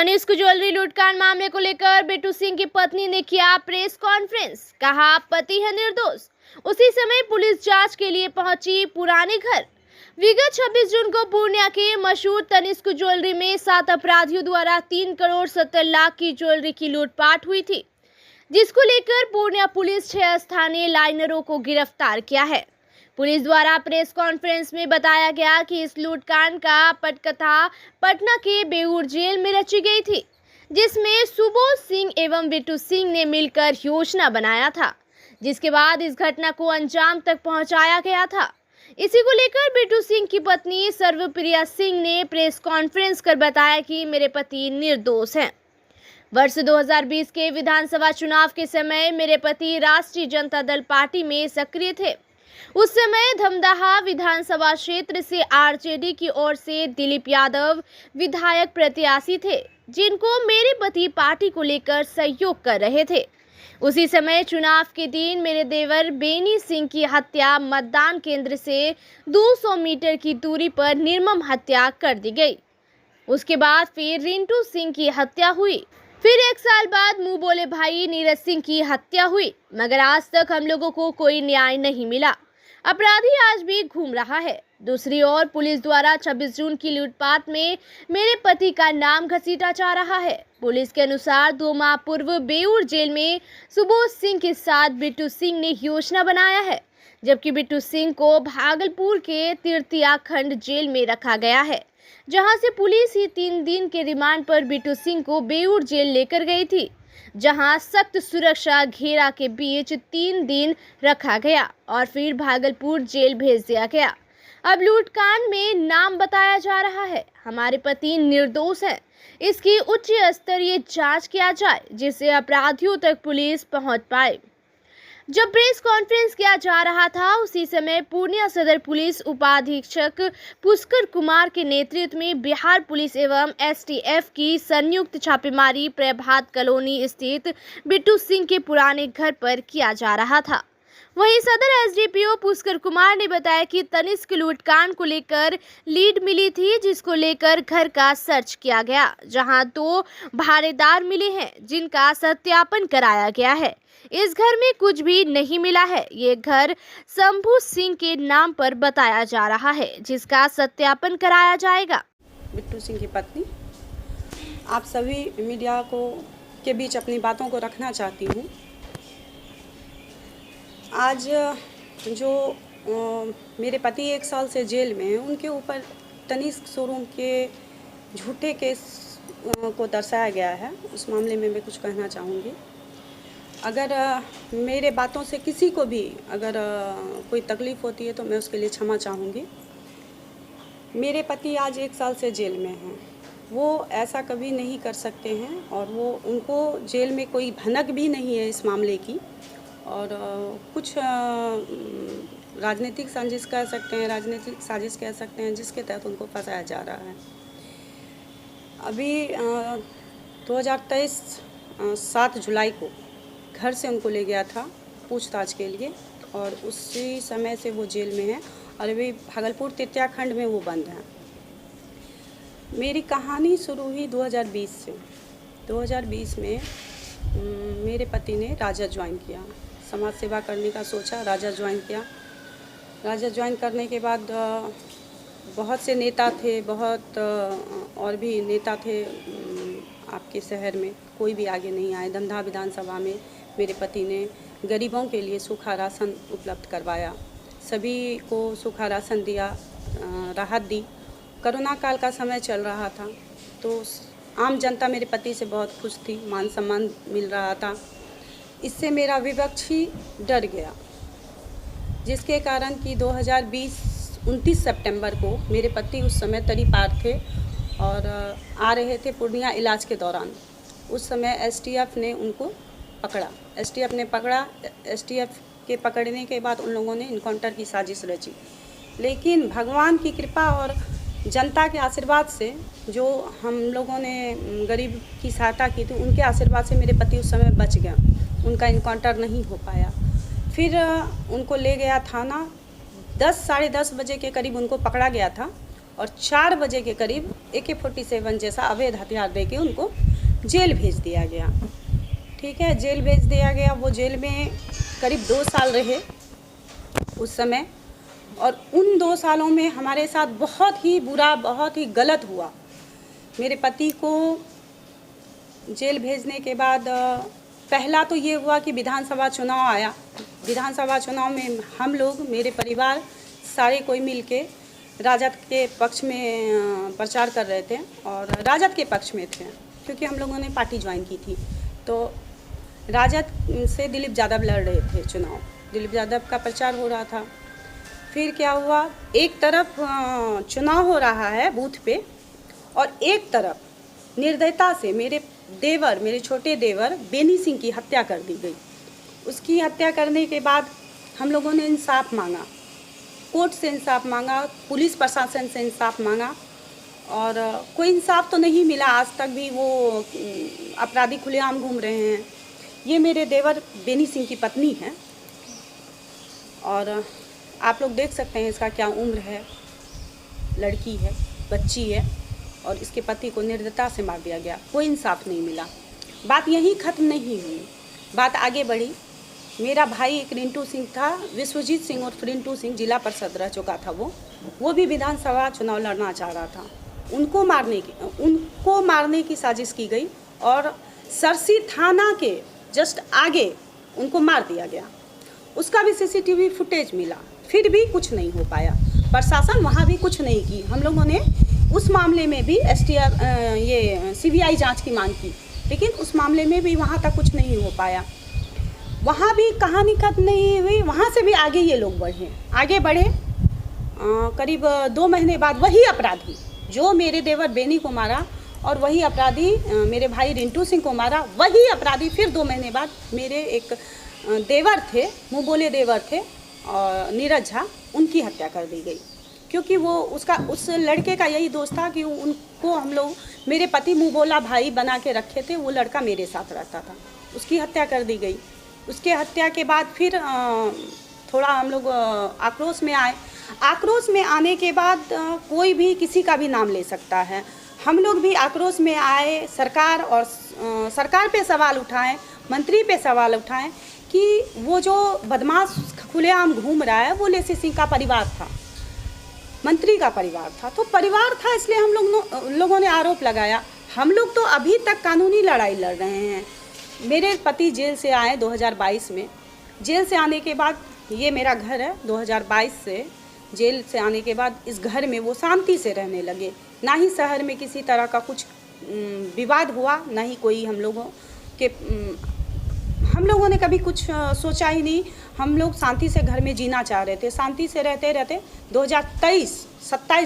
Tanishq jewellery लूटकांड मामले को लेकर बिट्टू सिंह की पत्नी ने किया प्रेस कॉन्फ्रेंस। कहा पति है निर्दोष। उसी समय पुलिस जांच के लिए पहुंची पुराने घर। विगत 26 जून को पूर्णिया के मशहूर तनिष्क ज्वेलरी में 7 अपराधियों द्वारा 3 करोड़ 70 लाख की ज्वेलरी की लूटपाट हुई थी, जिसको लेकर पूर्णिया पुलिस 6 स्थानीय लाइनरों को गिरफ्तार किया है। पुलिस द्वारा प्रेस कॉन्फ्रेंस में बताया गया कि इस लूटकांड का पटकथा पटना के बेऊर जेल में रची गई थी, जिसमें सुबोध सिंह एवं बिट्टू सिंह ने मिलकर योजना बनाया था, जिसके बाद इस घटना को अंजाम तक पहुंचाया गया था। इसी को लेकर बिट्टू सिंह की पत्नी सर्वप्रिया सिंह ने प्रेस कॉन्फ्रेंस कर बताया कि मेरे पति निर्दोष हैं। वर्ष 2020 के विधानसभा चुनाव के समय मेरे पति राष्ट्रीय जनता दल पार्टी में सक्रिय थे। उस समय धमदाहा विधानसभा क्षेत्र से आरजेडी की ओर से दिलीप यादव विधायक प्रत्याशी थे, जिनको मेरे पति पार्टी को लेकर सहयोग कर रहे थे। उसी समय चुनाव के दिन मेरे देवर बेनी सिंह की हत्या मतदान केंद्र से 200 मीटर की दूरी पर निर्मम हत्या कर दी गई। उसके बाद फिर रिंटू सिंह की हत्या हुई। फिर 1 साल बाद मुंह बोले भाई नीरज सिंह की हत्या हुई, मगर आज तक हम लोगों को कोई न्याय नहीं मिला। अपराधी आज भी घूम रहा है। दूसरी ओर पुलिस द्वारा 26 जून की लूटपाट में मेरे पति का नाम घसीटा जा रहा है। पुलिस के अनुसार 2 माह पूर्व बेऊर जेल में सुबोध सिंह के साथ बिट्टू सिंह ने योजना बनाया है, जबकि बिट्टू सिंह को भागलपुर के तृतीया खंड जेल में रखा गया है, जहां से पुलिस ही 3 दिन के रिमांड पर बिट्टू सिंह को बेऊर जेल लेकर गई थी, जहां सख्त सुरक्षा घेरा के बीच 3 दिन रखा गया और फिर भागलपुर जेल भेज दिया गया। अब लूटकांड में नाम बताया जा रहा है। हमारे पति निर्दोष हैं। इसकी उच्च स्तरीय जांच किया जाए, जिससे अपराधियों तक पुलिस पहुंच पाए। जब प्रेस कॉन्फ्रेंस किया जा रहा था, उसी समय पूर्णिया सदर पुलिस उपाधीक्षक पुष्कर कुमार के नेतृत्व में बिहार पुलिस एवं एसटीएफ की संयुक्त छापेमारी प्रभात कॉलोनी स्थित बिट्टू सिंह के पुराने घर पर किया जा रहा था। वहीं सदर एसडीपीओ पुष्कर कुमार ने बताया कि तनिष्क लूटकांड को लेकर लीड मिली थी, जिसको लेकर घर का सर्च किया गया, जहां 2 भाड़ेदार मिले हैं, जिनका सत्यापन कराया गया है। इस घर में कुछ भी नहीं मिला है। ये घर शंभू सिंह के नाम पर बताया जा रहा है, जिसका सत्यापन कराया जाएगा। बिट्टू सिंह की पत्नी, आप सभी मीडिया को के बीच अपनी बातों को रखना चाहती हूँ। आज जो मेरे पति 1 साल से जेल में हैं, उनके ऊपर तनिष्क शोरूम के झूठे केस को दर्शाया गया है। उस मामले में मैं कुछ कहना चाहूँगी। अगर मेरे बातों से किसी को भी अगर कोई तकलीफ़ होती है तो मैं उसके लिए क्षमा चाहूँगी। मेरे पति आज 1 साल से जेल में हैं। वो ऐसा कभी नहीं कर सकते हैं और उनको जेल में कोई भनक भी नहीं है इस मामले की। और कुछ राजनीतिक साजिश कह सकते हैं, राजनीतिक साजिश कह सकते हैं, जिसके तहत उनको फंसाया जा रहा है। अभी 2023 7 जुलाई को घर से उनको ले गया था पूछताछ के लिए, और उसी समय से वो जेल में हैं और अभी भागलपुर तृतीया खंड में वो बंद हैं। मेरी कहानी शुरू हुई 2020 से। 2020 में मेरे पति ने राजद ज्वाइन किया, समाज सेवा करने का सोचा, राजद ज्वाइन किया। राजद ज्वाइन करने के बाद बहुत से नेता थे, बहुत और भी नेता थे आपके शहर में, कोई भी आगे नहीं आए। धमदाहा विधानसभा में मेरे पति ने गरीबों के लिए सूखा राशन उपलब्ध करवाया, सभी को सूखा राशन दिया, राहत दी। कोरोना काल का समय चल रहा था, तो आम जनता मेरे पति से बहुत खुश थी, मान सम्मान मिल रहा था। इससे मेरा विपक्ष ही डर गया, जिसके कारण कि 2020 29 सितंबर को मेरे पति उस समय तरी पार थे और आ रहे थे पूर्णिया इलाज के दौरान। उस समय एसटीएफ ने उनको पकड़ा। एसटीएफ ने पकड़ा। एसटीएफ के पकड़ने के बाद उन लोगों ने इनकाउंटर की साजिश रची, लेकिन भगवान की कृपा और जनता के आशीर्वाद से, जो हम लोगों ने गरीब की सहायता की थी, उनके आशीर्वाद से मेरे पति उस समय बच गया। उनका इनकाउंटर नहीं हो पाया। फिर उनको ले गया थाना। 10 साढ़े 10 बजे के करीब उनको पकड़ा गया था और 4 बजे के करीब AK-47 जैसा अवैध हथियार देके उनको जेल भेज दिया गया। ठीक है, जेल भेज दिया गया। वो जेल में करीब 2 साल रहे उस समय, और उन 2 सालों में हमारे साथ बहुत ही बुरा, बहुत ही गलत हुआ। मेरे पति को जेल भेजने के बाद पहला तो ये हुआ कि विधानसभा चुनाव आया। विधानसभा चुनाव में हम लोग, मेरे परिवार सारे कोई मिलके राजद के पक्ष में प्रचार कर रहे थे और राजद के पक्ष में थे, क्योंकि हम लोगों ने पार्टी ज्वाइन की थी। तो राजद से दिलीप यादव लड़ रहे थे चुनाव, दिलीप यादव का प्रचार हो रहा था। फिर क्या हुआ, एक तरफ चुनाव हो रहा है बूथ पे, और एक तरफ निर्दयता से मेरे छोटे देवर बेनी सिंह की हत्या कर दी गई। उसकी हत्या करने के बाद हम लोगों ने इंसाफ मांगा, कोर्ट से इंसाफ मांगा, पुलिस प्रशासन से इंसाफ मांगा, और कोई इंसाफ तो नहीं मिला। आज तक भी वो अपराधी खुलेआम घूम रहे हैं। ये मेरे देवर बेनी सिंह की पत्नी है, और आप लोग देख सकते हैं इसका क्या उम्र है, लड़की है, बच्ची है, और इसके पति को निर्दयता से मार दिया गया। कोई इंसाफ नहीं मिला। बात यहीं ख़त्म नहीं हुई, बात आगे बढ़ी। मेरा भाई एक रिंटू सिंह था, विश्वजीत सिंह और रिंटू सिंह, जिला परिषद रह चुका था वो भी विधानसभा चुनाव लड़ना चाह रहा था। उनको मारने की साजिश की गई और सरसी थाना के जस्ट आगे उनको मार दिया गया। उसका भी CCTV फुटेज मिला, फिर भी कुछ नहीं हो पाया। प्रशासन वहाँ भी कुछ नहीं की। हम लोगों ने उस मामले में भी CBI जांच की मांग की, लेकिन उस मामले में भी वहाँ तक कुछ नहीं हो पाया। वहाँ भी कहानी खत्म नहीं हुई। वहाँ से भी आगे ये लोग आगे बढ़े। करीब 2 महीने बाद वही अपराधी जो मेरे देवर बेनी को मारा और वही अपराधी मेरे भाई रिंटू सिंह को मारा, वही अपराधी फिर 2 महीने बाद मेरे एक देवर थे, मुँह बोले देवर थे, और नीरज झा, उनकी हत्या कर दी गई। क्योंकि वो उस लड़के का यही दोस्त था कि उनको हम लोग, मेरे पति मुँह बोला भाई बना के रखे थे। वो लड़का मेरे साथ रहता था, उसकी हत्या कर दी गई। उसके हत्या के बाद फिर थोड़ा हम लोग आक्रोश में आए। आक्रोश में आने के बाद कोई भी किसी का भी नाम ले सकता है। हम लोग भी आक्रोश में आए, सरकार पे सवाल उठाएं, मंत्री पे सवाल उठाएं कि वो जो बदमाश खुलेआम घूम रहा है वो लेसी सिंह का परिवार था, मंत्री का परिवार था। तो परिवार था, इसलिए हम लोगों ने आरोप लगाया। हम लोग तो अभी तक कानूनी लड़ाई लड़ रहे हैं। मेरे पति जेल से आए 2022 में। जेल से आने के बाद, ये मेरा घर है, 2022 से जेल से आने के बाद इस घर में वो शांति से रहने लगे। ना ही शहर में किसी तरह का कुछ विवाद हुआ, ना ही कोई हम लोगों ने कभी कुछ सोचा ही नहीं। हम लोग शांति से घर में जीना चाह रहे थे। शांति से रहते रहते 2023 7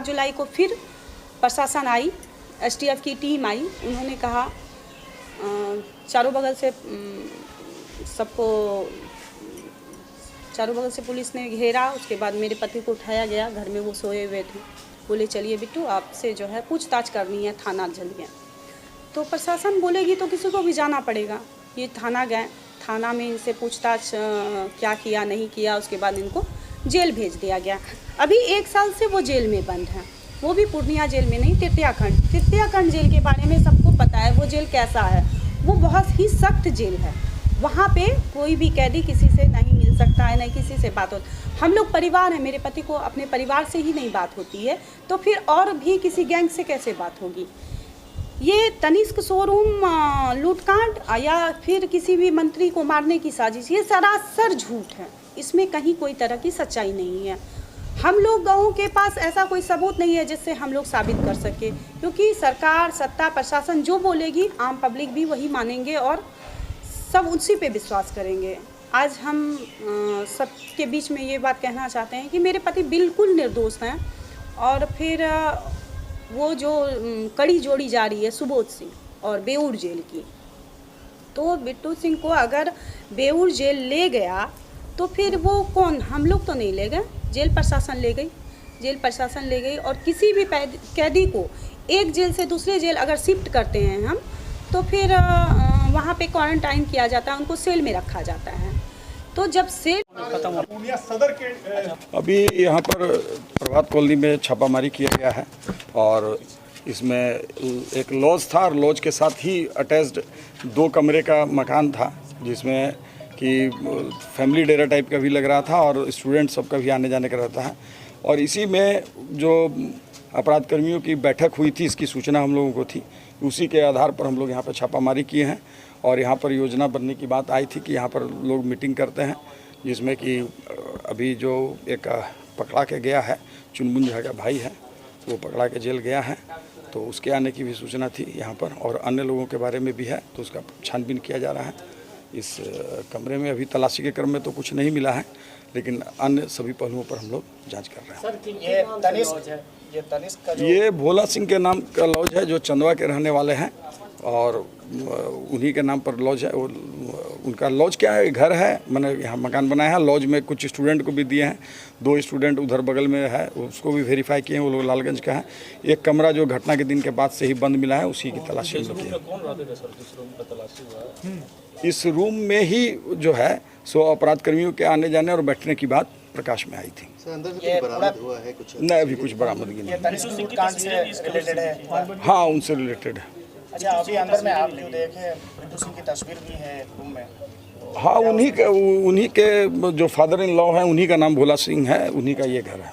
जुलाई को फिर प्रशासन आई, STF की टीम आई। उन्होंने कहा चारों बगल से पुलिस ने घेरा। उसके बाद मेरे पति को उठाया गया, घर में वो सोए हुए थे। बोले चलिए बिट्टू, आपसे जो है पूछताछ करनी है, थाना चलिए। तो प्रशासन बोलेगी तो किसी को भी जाना पड़ेगा। ये थाना गए, थाना में इनसे पूछताछ क्या किया नहीं किया, उसके बाद इनको जेल भेज दिया गया। अभी 1 साल से वो जेल में बंद है। वो भी पूर्णिया जेल में नहीं, तृतीयाखंड जेल के बारे में सबको पता है। वो जेल कैसा है, वो बहुत ही सख्त जेल है। वहाँ पे कोई भी कैदी किसी से नहीं मिल सकता है, नहीं किसी से बात होती। हम लोग परिवार हैं, मेरे पति को अपने परिवार से ही नहीं बात होती है, तो फिर और भी किसी गैंग से कैसे बात होगी। ये तनिष्क शोरूम लूटकांड या फिर किसी भी मंत्री को मारने की साजिश, ये सरासर झूठ है। इसमें कहीं कोई तरह की सच्चाई नहीं है। हम लोगों के पास ऐसा कोई सबूत नहीं है जिससे हम लोग साबित कर सके, क्योंकि सरकार, सत्ता, प्रशासन जो बोलेगी आम पब्लिक भी वही मानेंगे और सब उसी पे विश्वास करेंगे। आज हम सबके बीच में ये बात कहना चाहते हैं कि मेरे पति बिल्कुल निर्दोष हैं। और फिर वो जो कड़ी जोड़ी जा रही है सुबोध सिंह और बेऊर जेल की, तो बिट्टू सिंह को अगर बेऊर जेल ले गया तो फिर वो कौन, हम लोग तो नहीं ले गए, जेल प्रशासन ले गई। और किसी भी कैदी को एक जेल से दूसरे जेल अगर शिफ्ट करते हैं हम, तो फिर वहाँ पे क्वारंटाइन किया जाता है, उनको सेल में रखा जाता है। तो जब सेल अभी यहाँ पर प्रभात कॉलोनी में छापामारी किया गया है और इसमें एक लॉज था और लॉज के साथ ही अटैच्ड 2 कमरे का मकान था, जिसमें कि फैमिली डेरा टाइप का भी लग रहा था और स्टूडेंट सबका भी आने जाने का रहता है। और इसी में जो अपराध कर्मियों की बैठक हुई थी, इसकी सूचना हम लोगों को थी, उसी के आधार पर हम लोग यहाँ पर छापामारी किए हैं। और यहाँ पर योजना बनने की बात आई थी कि यहाँ पर लोग मीटिंग करते हैं, जिसमें कि अभी जो एक पकड़ा के गया है, चुनमुन झा का भाई है, वो पकड़ा के जेल गया है, तो उसके आने की भी सूचना थी यहाँ पर। और अन्य लोगों के बारे में भी है, तो उसका छानबीन किया जा रहा है। इस कमरे में अभी तलाशी के क्रम में तो कुछ नहीं मिला है, लेकिन अन्य सभी पहलुओं पर हम लोग जांच कर रहे हैं। ये भोला सिंह के नाम का लॉज है, जो चंदवा के रहने वाले हैं और उन्हीं के नाम पर लॉज है। उनका लॉज क्या है, घर है, मैंने यहाँ मकान बनाया है। लॉज में कुछ स्टूडेंट को भी दिए हैं, 2 स्टूडेंट उधर बगल में है, उसको भी वेरीफाई किए हैं, वो लोग लालगंज का है। एक कमरा जो घटना के दिन के बाद से ही बंद मिला है, उसी की तलाशी हम लोग की। इस रूम में ही जो है सो अपराध कर्मियों के आने जाने और बैठने की बात प्रकाश में आई थी। अंदर से कुछ बरामद हुआ है कुछ? नहीं, अभी कुछ बरामदगी नहीं। हाँ, उनसे रिलेटेड है। अच्छा, अभी अंदर में आप जो देखे बिट्टू सिंह की तस्वीर भी है रूम में। हाँ, उन्हीं के जो फादर इन लॉ हैं, उन्हीं का नाम भोला सिंह है, उन्हीं का ये घर है।